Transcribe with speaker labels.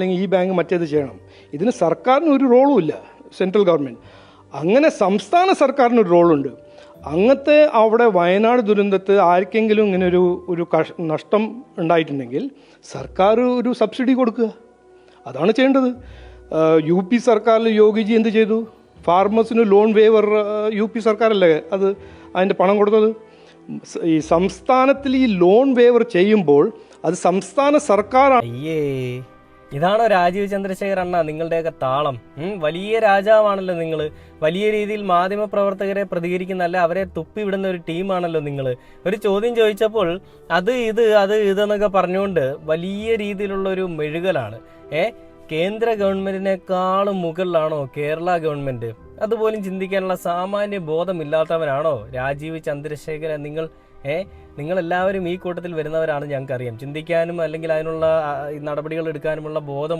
Speaker 1: അല്ലെങ്കിൽ ഈ ബാങ്ക് മറ്റേത് ചെയ്യണം. ഇതിന് സർക്കാരിന് ഒരു റോളും ഇല്ല, സെൻട്രൽ ഗവൺമെൻറ്. അങ്ങനെ സംസ്ഥാന സർക്കാരിനൊരു റോളുണ്ട്. അങ്ങനത്തെ അവിടെ വയനാട് ദുരന്തത്തിൽ ആർക്കെങ്കിലും ഇങ്ങനെ ഒരു നഷ്ടം ഉണ്ടായിട്ടുണ്ടെങ്കിൽ സർക്കാർ ഒരു സബ്സിഡി കൊടുക്കുക, അതാണ് ചെയ്യേണ്ടത്. UP സർക്കാരിൽ യോഗിജി എന്ത് ചെയ്തു? ഫാർമേഴ്സിന് ലോൺ വേവർ UP സർക്കാരല്ലേ അത് അതിൻ്റെ പണം കൊടുത്തത്. ഈ സംസ്ഥാനത്തിൽ ഈ ലോൺ വേവർ ചെയ്യുമ്പോൾ അത് സംസ്ഥാന സർക്കാരാണ്.
Speaker 2: അയ്യേ, ഇതാണോ രാജീവ് ചന്ദ്രശേഖർ അണ്ണ നിങ്ങളുടെയൊക്കെ താളം? വലിയ രാജാവാണല്ലോ നിങ്ങൾ. വലിയ രീതിയിൽ മാധ്യമപ്രവർത്തകരെ പ്രതികരിക്കുന്നല്ല, അവരെ തുപ്പിവിടുന്ന ഒരു ടീമാണല്ലോ നിങ്ങൾ. ഒരു ചോദ്യം ചോദിച്ചപ്പോൾ അത് ഇതെന്നൊക്കെ പറഞ്ഞുകൊണ്ട് വലിയ രീതിയിലുള്ള ഒരു മെഴുകലാണ്. കേന്ദ്ര ഗവൺമെന്റിനേക്കാളും മുകളിലാണോ കേരള ഗവൺമെന്റ്? അതുപോലും ചിന്തിക്കാനുള്ള സാമാന്യ ബോധമില്ലാത്തവനാണോ രാജീവ് ചന്ദ്രശേഖരൻ? നിങ്ങളെല്ലാവരും ഈ കൂട്ടത്തിൽ വരുന്നവരാണ്, ഞങ്ങൾക്കറിയാം. ചിന്തിക്കാനും അല്ലെങ്കിൽ അതിനുള്ള നടപടികൾ എടുക്കാനുമുള്ള ബോധം